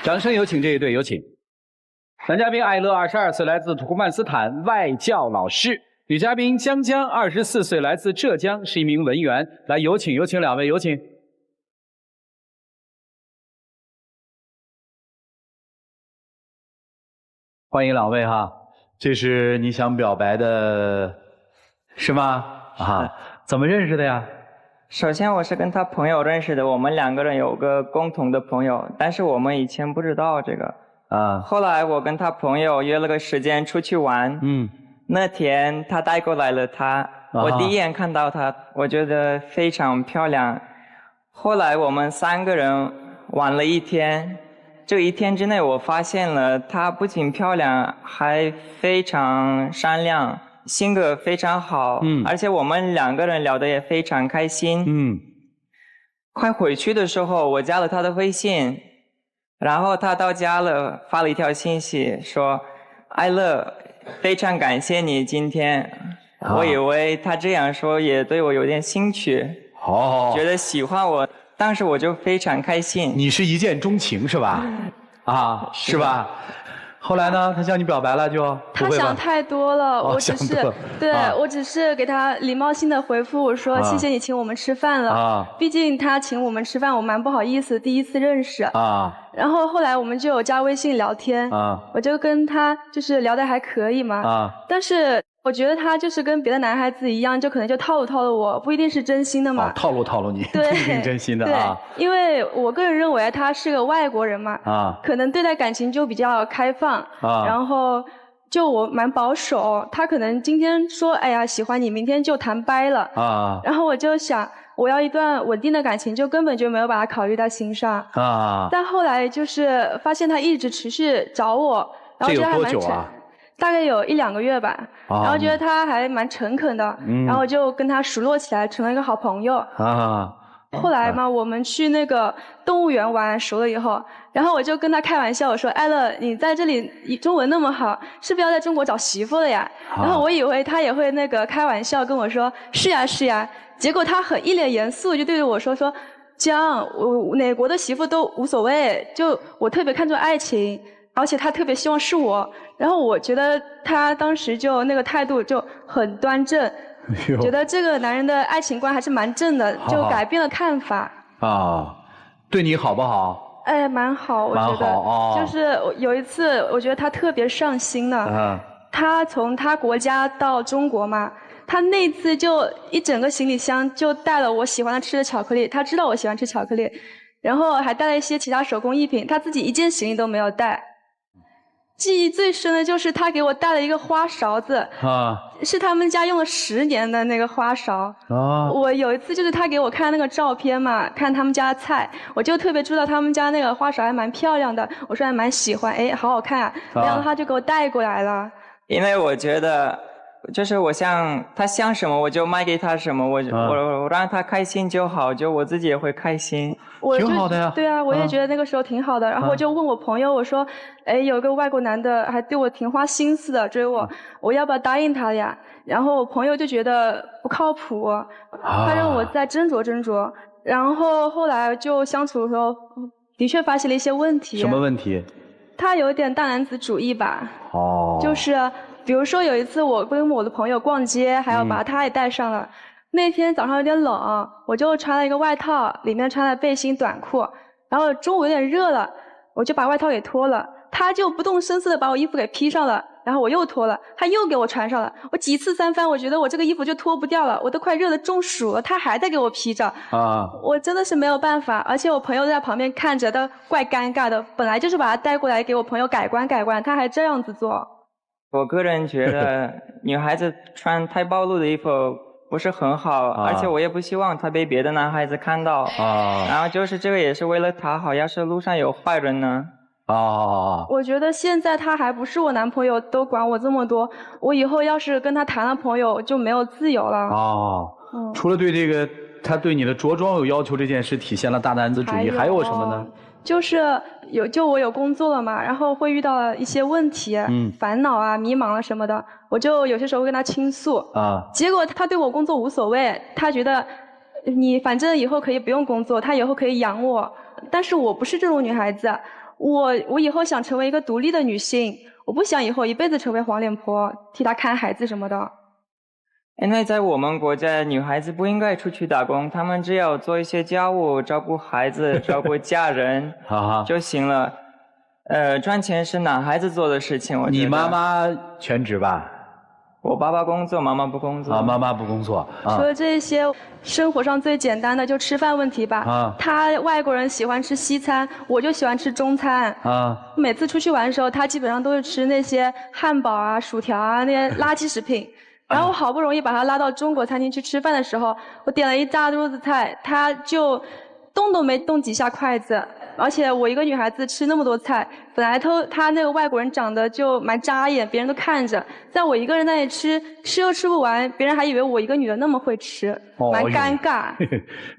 掌声有请这一对，有请。男嘉宾艾乐，22岁，来自土库曼斯坦，外教老师；女嘉宾江江，24岁，来自浙江，是一名文员。来，有请两位，有请。欢迎两位哈，这是你想表白的，是吗？啊，怎么认识的呀？首先我是跟他朋友认识的，我们2个人有个共同的朋友，但是我们以前不知道这个。后来我跟他朋友约了个时间出去玩。那天他带过来了她，我第一眼看到她，我觉得非常漂亮。后来我们3个人玩了一天，这一天之内我发现了她不仅漂亮，还非常善良。性格非常好，而且我们2个人聊得也非常开心。快回去的时候，我加了他的微信，然后他到家了，发了一条信息说：“艾乐，非常感谢你今天。”我以为他这样说也对我有点兴趣，觉得喜欢我，当时我就非常开心。你是一见钟情是吧？是吧？后来呢？他向你表白了就？他想太多了，我只是我只是给他礼貌性的回复我说谢谢你请我们吃饭了。毕竟他请我们吃饭，我蛮不好意思，第一次认识。然后后来我们就有加微信聊天。我就跟他就是聊得还可以嘛。但是我觉得他就是跟别的男孩子一样，就可能就套路我，不一定是真心的嘛。套路你，对，不一定真心的对，因为我个人认为他是个外国人嘛，可能对待感情就比较开放，然后就我蛮保守，他可能今天说哎呀喜欢你，明天就谈掰了，然后我就想我要一段稳定的感情，就根本就没有把他考虑到心上，但后来就是发现他一直持续找我，然后觉得还蛮大概有1-2个月吧，然后觉得他还蛮诚恳的，然后就跟他熟络起来，成了一个好朋友。后来嘛，我们去那个动物园玩熟了以后，然后我就跟他开玩笑，我说：“艾乐，你在这里中文那么好，是不是要在中国找媳妇了呀？”然后我以为他也会那个开玩笑跟我说：“是呀是呀。”结果他一脸严肃，就对着我说：“江，我哪国的媳妇都无所谓，就我特别看重爱情。”而且他特别希望是我，然后我觉得他当时就那个态度就很端正，觉得这个男人的爱情观还是蛮正的，就改变了看法。对你好不好？哎，蛮好，我觉得。就是有一次，我觉得他特别上心呢。他从他国家到中国嘛，他那次就一整个行李箱就带了我喜欢吃的巧克力，他知道我喜欢吃巧克力，然后还带了一些其他手工艺品，他自己一件行李都没有带。记忆最深的就是他给我带了一个花勺子，是他们家用了10年的那个花勺。我有一次就是他给我看那个照片嘛，看他们家的菜，我就特别知道他们家那个花勺还蛮漂亮的，我说还蛮喜欢，哎，好好看啊，然后他就给我带过来了。因为我觉得就是他想什么我就买给他什么，我让他开心就好，就我自己也会开心。挺好的呀。对啊，我也觉得那个时候挺好的。然后我就问我朋友，我说，哎，有一个外国男的还对我挺花心思的追我，我要不要答应他呀？然后我朋友就觉得不靠谱，他让我再斟酌斟酌。然后后来就相处的时候，的确发现了一些问题。什么问题？他有点大男子主义吧。就是比如说有一次我跟我的朋友逛街，还要把他也带上了。那天早上有点冷，我就穿了一个外套，里面穿了背心短裤，然后中午有点热了，我就把外套给脱了，他就不动声色的把我衣服给披上了，然后我又脱了，他又给我穿上了，我几次三番，我觉得我这个衣服就脱不掉了，我都快热得中暑了，他还在给我披着，我真的是没有办法，而且我朋友在旁边看着都怪尴尬的，本来就是把他带过来给我朋友改观，他还这样子做。我个人觉得女孩子穿太暴露的衣服不是很好，而且我也不希望他被别的男孩子看到。然后就是这个也是为了他好，要是路上有坏人呢？我觉得现在他还不是我男朋友，都管我这么多，我以后要是跟他谈了朋友就没有自由了。除了对这个他对你的着装有要求这件事体现了大男子主义，还有什么呢？就是我有工作了嘛，然后会遇到一些问题，烦恼啊、迷茫啊什么的，我就有些时候会跟他倾诉。结果他对我工作无所谓，他觉得你反正以后可以不用工作，他以后可以养我。但是我不是这种女孩子，我以后想成为一个独立的女性，我不想以后一辈子成为黄脸婆，替她看孩子什么的。因为在我们国家，女孩子不应该出去打工，她们只要做一些家务，照顾孩子，照顾家人就行了。赚钱是男孩子做的事情，我觉得。你妈妈全职吧？我爸爸工作，妈妈不工作。妈妈不工作。除了这些生活上最简单的，就吃饭问题吧。他外国人喜欢吃西餐，我就喜欢吃中餐。每次出去玩的时候，他基本上都是吃那些汉堡啊、薯条啊那些垃圾食品。然后我好不容易把他拉到中国餐厅去吃饭的时候，我点了一大桌子菜，他就动都没动几下筷子。而且我一个女孩子吃那么多菜，本来他那个外国人长得就蛮扎眼，别人都看着，在我一个人在那里吃又吃不完，别人还以为我一个女的那么会吃，蛮尴尬。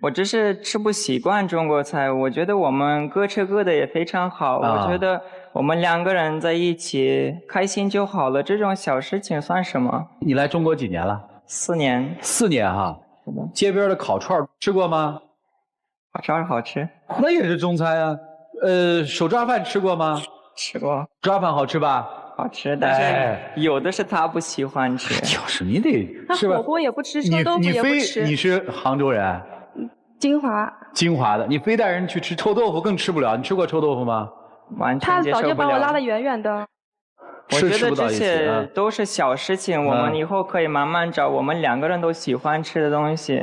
我只是吃不习惯中国菜，我觉得我们各吃各的也非常好。我觉得我们2个人在一起开心就好了，这种小事情算什么？你来中国几年了？4年。4年哈。是的。街边的烤串吃过吗？烤串好吃。那也是中餐啊。手抓饭吃过吗？吃过。抓饭好吃吧？好吃，但是有的是他不喜欢吃。就是你得是吧？他火锅也不吃，臭豆腐也不吃。你是杭州人？金华。金华的，你非带人去吃臭豆腐更吃不了。你吃过臭豆腐吗？完全接受不了。他早就把我拉得远远的。我觉得这些都是小事情，我们以后可以慢慢找我们2个人都喜欢吃的东西。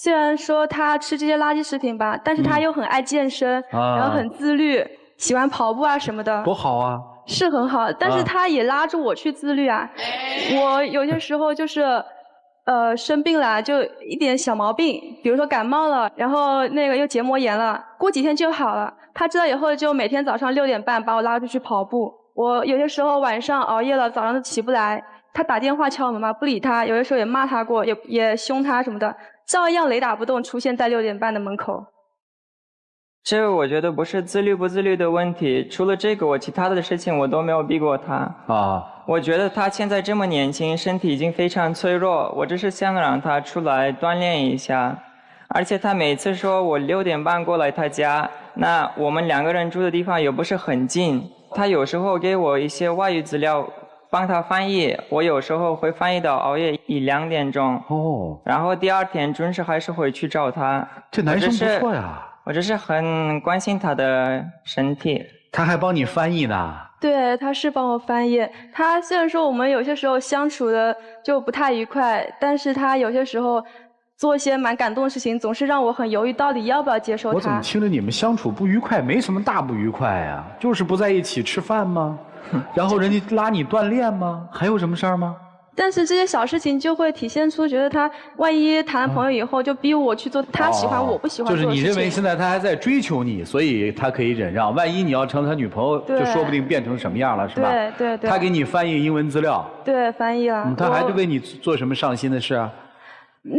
虽然说他吃这些垃圾食品吧，但是他又很爱健身，然后很自律，喜欢跑步啊什么的。多好啊！是很好，但是他也拉着我去自律啊。我有些时候就是生病了，就一点小毛病，比如说感冒了，然后那个又结膜炎了，过几天就好了。他知道以后就每天早上6点半把我拉出去跑步。我有些时候晚上熬夜了，早上都起不来。他打电话敲门嘛，不理他，有的时候也骂他过，也凶他什么的，照样雷打不动出现在6点半的门口。这个我觉得不是自律不自律的问题，除了这个我其他的事情我都没有逼过他。我觉得他现在这么年轻，身体已经非常脆弱，我只是想让他出来锻炼一下。而且他每次说我6点半过来他家，那我们2个人住的地方又不是很近，他有时候给我一些外语资料帮他翻译，我有时候会翻译到熬夜1、2点钟。然后第2天准时还是会去找他。这男生不错呀。我只是很关心他的身体。他还帮你翻译呢？对，他是帮我翻译。他虽然说我们有些时候相处的就不太愉快，但是他有些时候做一些蛮感动的事情，总是让我很犹豫到底要不要接受他。我怎么听着你们相处不愉快？没什么大不愉快呀，就是不在一起吃饭吗？然后人家拉你锻炼吗？还有什么事儿吗？但是这些小事情就会体现出，觉得他万一谈了朋友以后，就逼我去做他喜欢我不喜欢做的事情。就是你认为现在他还在追求你，所以他可以忍让。万一你要成他女朋友，就说不定变成什么样了，是吧？对。他给你翻译英文资料。对，翻译了。他还为你做什么上心的事啊？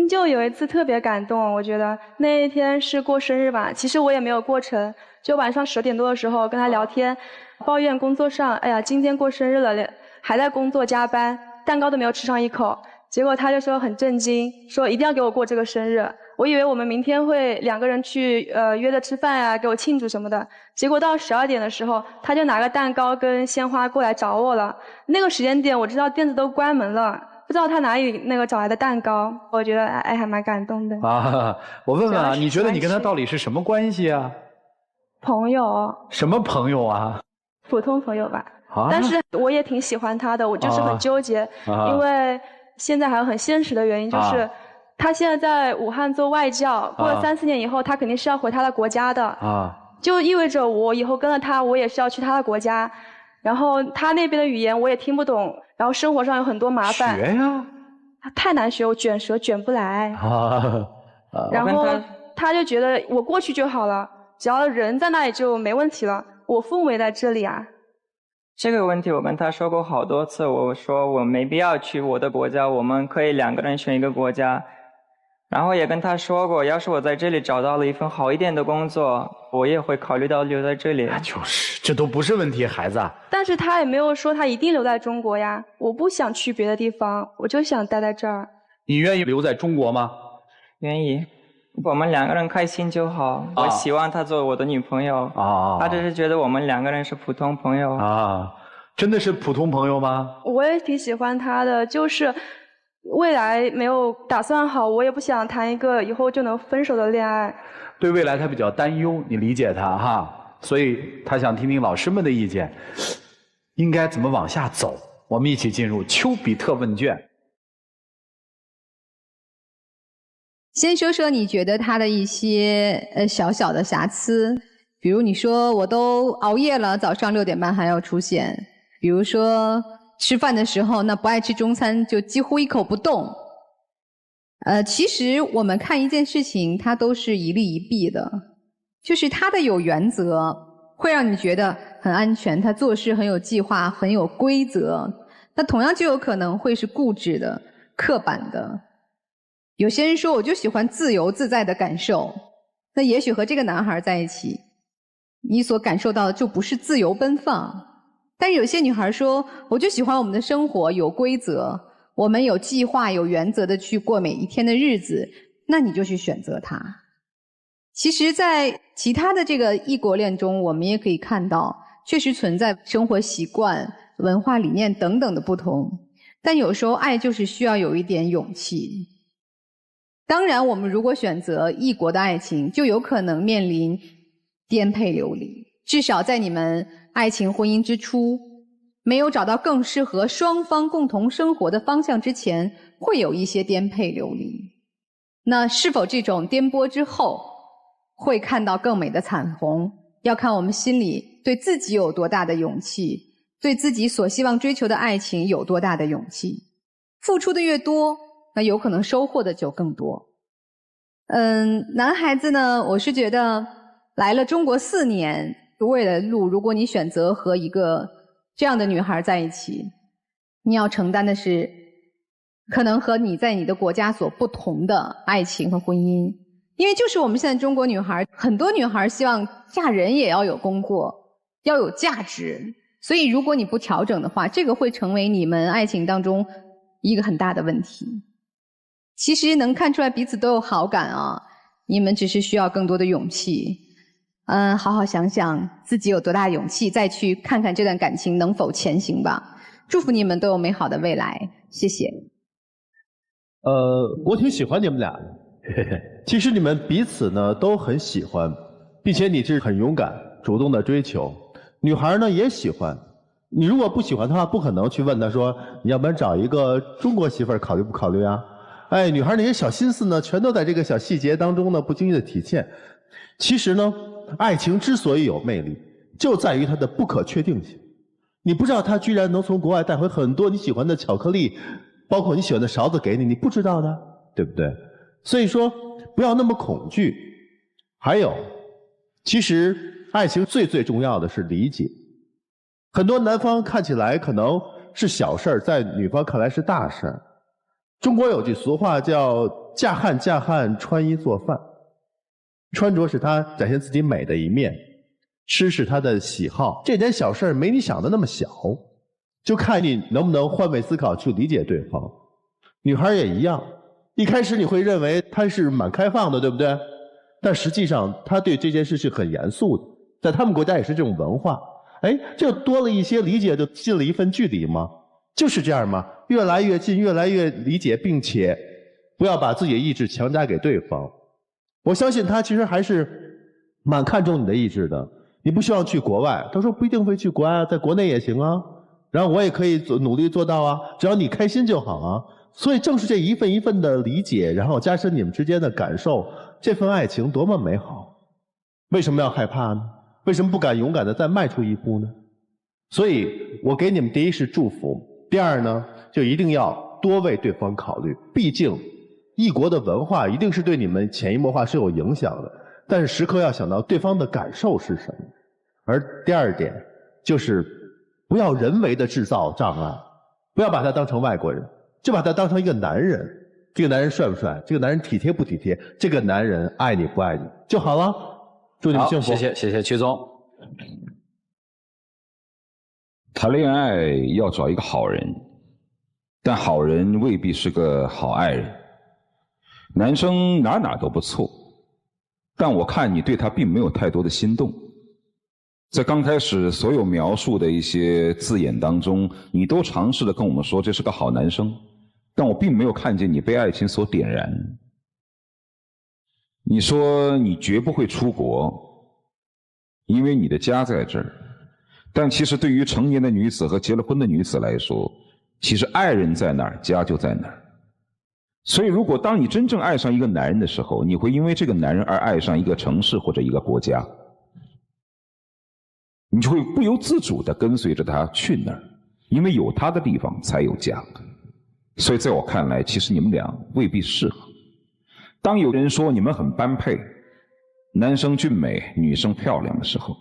就有一次特别感动，我觉得那一天是过生日吧，其实我也没有过成，就晚上10点多的时候跟他聊天，抱怨工作上，哎呀，今天过生日了，还在工作加班，蛋糕都没有吃上一口。结果他就说很震惊，说一定要给我过这个生日。我以为我们明天会2个人去约着吃饭啊，给我庆祝什么的。结果到12点的时候，他就拿个蛋糕跟鲜花过来找我了。那个时间点我知道店子都关门了。不知道他哪里那个找来的蛋糕，我觉得还蛮感动的。我问问啊，你觉得你跟他到底是什么关系啊？朋友。什么朋友啊？普通朋友吧。但是我也挺喜欢他的，我就是很纠结，因为现在还有很现实的原因，就是他现在在武汉做外教，过了3、4年以后，他肯定是要回他的国家的。就意味着我以后跟了他，我也是要去他的国家。然后他那边的语言我也听不懂，然后生活上有很多麻烦。学呀！太难学，我卷舌卷不来。然后他就觉得我过去就好了，只要人在那里就没问题了。我父母也在这里啊。这个问题我跟他说过好多次，我说我没必要去我的国家，我们可以2个人选一个国家。然后也跟他说过，要是我在这里找到了一份好一点的工作，我也会考虑到留在这里。就是，这都不是问题，孩子。但是他也没有说他一定留在中国呀，我不想去别的地方，我就想待在这儿。你愿意留在中国吗？愿意。我们两个人开心就好。我希望她做我的女朋友。她只是觉得我们两个人是普通朋友。真的是普通朋友吗？我也挺喜欢他的，就是未来没有打算好，我也不想谈一个以后就能分手的恋爱。对未来他比较担忧，你理解他哈，所以他想听听老师们的意见，应该怎么往下走。我们一起进入丘比特问卷。先说说你觉得他的一些小小的瑕疵，比如你说我都熬夜了，早上6点半还要出现，比如说吃饭的时候那不爱吃中餐就几乎一口不动。其实我们看一件事情它都是一利一弊的，就是他的有原则会让你觉得很安全，他做事很有计划很有规则，那同样就有可能会是固执的刻板的。有些人说我就喜欢自由自在的感受，那也许和这个男孩在一起你所感受到的就不是自由奔放。但是有些女孩说我就喜欢我们的生活有规则，我们有计划有原则的去过每一天的日子，那你就去选择他。其实在其他的这个异国恋中我们也可以看到确实存在生活习惯文化理念等等的不同，但有时候爱就是需要有一点勇气。当然我们如果选择异国的爱情就有可能面临颠沛流离，至少在你们爱情婚姻之初没有找到更适合双方共同生活的方向之前会有一些颠沛流离。那是否这种颠簸之后会看到更美的彩虹，要看我们心里对自己有多大的勇气，对自己所希望追求的爱情有多大的勇气。付出的越多那有可能收获的就更多。男孩子呢，我是觉得来了中国4年为了路，如果你选择和一个这样的女孩在一起，你要承担的是可能和你在你的国家所不同的爱情和婚姻。因为就是我们现在中国女孩，很多女孩希望嫁人也要有工作，要有价值，所以如果你不调整的话，这个会成为你们爱情当中一个很大的问题。其实能看出来彼此都有好感啊，你们只是需要更多的勇气。好好想想自己有多大勇气，再去看看这段感情能否前行吧。祝福你们都有美好的未来，谢谢。我挺喜欢你们俩的，其实你们彼此呢都很喜欢，并且你是很勇敢主动的追求，女孩呢也喜欢。你如果不喜欢她，不可能去问她说你要不然找一个中国媳妇儿考虑不考虑啊？哎，女孩那些小心思呢全都在这个小细节当中呢不经意的体现。其实呢爱情之所以有魅力就在于它的不可确定性，你不知道它居然能从国外带回很多你喜欢的巧克力，包括你喜欢的勺子给你，你不知道的，对不对？所以说不要那么恐惧。还有其实爱情最重要的是理解，很多男方看起来可能是小事儿，在女方看来是大事儿。中国有句俗话叫嫁汉嫁汉穿衣做饭，穿着是他展现自己美的一面，吃是他的喜好，这点小事儿没你想的那么小，就看你能不能换位思考去理解对方。女孩也一样，一开始你会认为她是蛮开放的，对不对？但实际上她对这件事是很严肃的，在他们国家也是这种文化。哎，就多了一些理解，就近了一份距离吗？就是这样吗？越来越近，越来越理解，并且不要把自己的意志强加给对方。我相信他其实还是蛮看重你的意志的。你不希望去国外，他说不一定会去国外，在国内也行啊，然后我也可以努力做到啊，只要你开心就好啊。所以正是这一份一份的理解，然后加深你们之间的感受，这份爱情多么美好。为什么要害怕呢？为什么不敢勇敢的再迈出一步呢？所以我给你们第一是祝福，第二呢就一定要多为对方考虑，毕竟异国的文化一定是对你们潜移默化是有影响的，但是时刻要想到对方的感受是什么。而第二点就是不要人为的制造障碍，不要把他当成外国人，就把他当成一个男人。这个男人帅不帅，这个男人体贴不体贴，这个男人爱你不爱你就好了。祝你们幸福。谢谢曲总。谈恋爱要找一个好人，但好人未必是个好爱人。男生哪都不错，但我看你对他并没有太多的心动。在刚开始所有描述的一些字眼当中，你都尝试着跟我们说这是个好男生，但我并没有看见你被爱情所点燃。你说你绝不会出国，因为你的家在这儿。但其实对于成年的女子和结了婚的女子来说，其实爱人在哪儿，家就在哪儿。所以如果当你真正爱上一个男人的时候，你会因为这个男人而爱上一个城市或者一个国家。你就会不由自主地跟随着他去那儿，因为有他的地方才有家。所以在我看来，其实你们俩未必适合。当有人说你们很般配，男生俊美，女生漂亮的时候，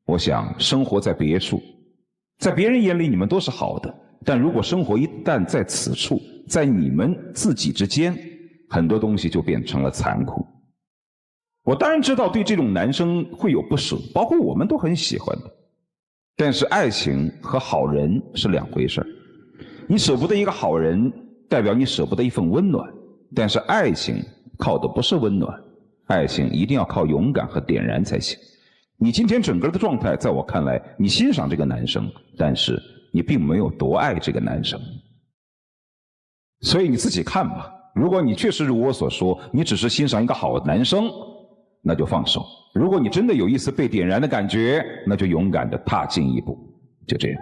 我想生活在别处，在别人眼里你们都是好的，但如果生活一旦在此处，在你们自己之间，很多东西就变成了残酷。我当然知道对这种男生会有不舍，包括我们都很喜欢的。但是爱情和好人是两回事。你舍不得一个好人，代表你舍不得一份温暖。但是爱情靠的不是温暖，爱情一定要靠勇敢和点燃才行。你今天整个的状态，在我看来，你欣赏这个男生，但是你并没有多爱这个男生。所以你自己看吧，如果你确实如我所说，你只是欣赏一个好男生，那就放手。如果你真的有一丝被点燃的感觉，那就勇敢地踏进一步，就这样。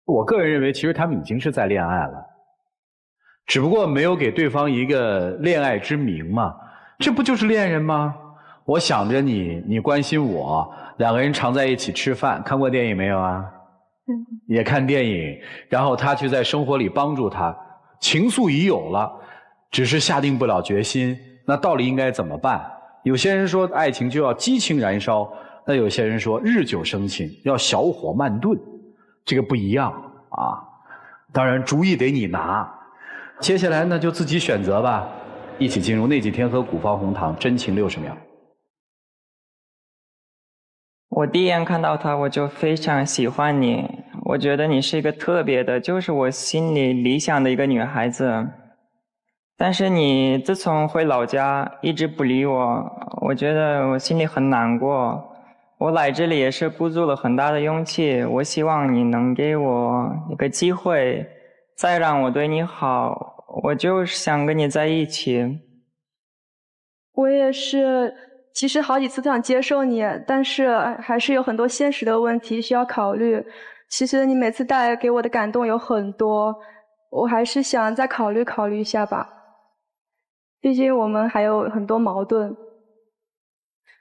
我个人认为，其实他们已经是在恋爱了，只不过没有给对方一个恋爱之名嘛。这不就是恋人吗？我想着你，你关心我，两个人常在一起吃饭，看过电影没有啊？也看电影，然后他去在生活里帮助他，情愫已有了，只是下定不了决心。那到底应该怎么办？有些人说爱情就要激情燃烧，那有些人说日久生情，要小火慢炖，这个不一样啊。当然主意得你拿，接下来呢就自己选择吧。一起进入那几天和古方红糖真情60秒。我第一眼看到他，我就非常喜欢你，我觉得你是一个特别的，就是我心里理想的一个女孩子。但是你自从回老家一直不理我，我觉得我心里很难过。我来这里也是鼓足了很大的勇气，我希望你能给我一个机会，再让我对你好，我就是想跟你在一起。我也是，其实好几次都想接受你，但是还是有很多现实的问题需要考虑。其实你每次带给我的感动有很多，我还是想再考虑考虑一下吧。毕竟我们还有很多矛盾。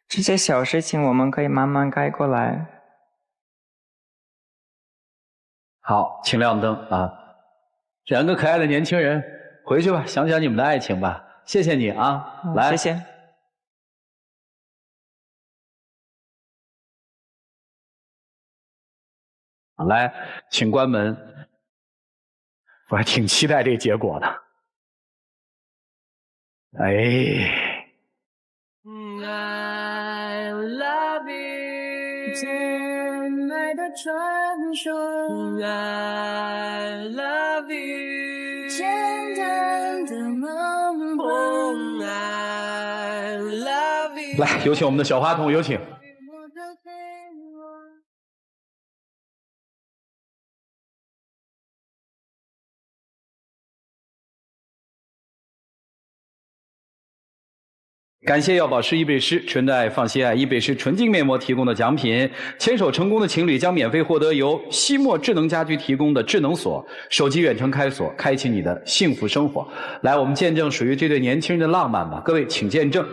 这些小事情我们可以慢慢改过来。好，请亮灯啊！两个可爱的年轻人，回去吧，想想你们的爱情吧。谢谢你啊，来，谢谢。来，请关门。我还挺期待这结果的。哎。I love you， 亲爱的传说。I love you， 简单的梦梦。I love you。来，有请我们的小话筒，有请。感谢药宝诗伊贝诗纯的爱放心爱伊贝诗纯净面膜提供的奖品，牵手成功的情侣将免费获得由西莫智能家居提供的智能锁，手机远程开锁，开启你的幸福生活。来，我们见证属于这对年轻人的浪漫吧，各位请见证。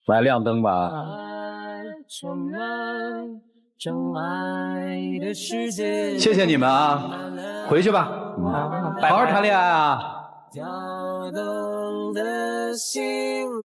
来亮灯吧。谢谢你们啊，回去吧，好好谈恋爱啊。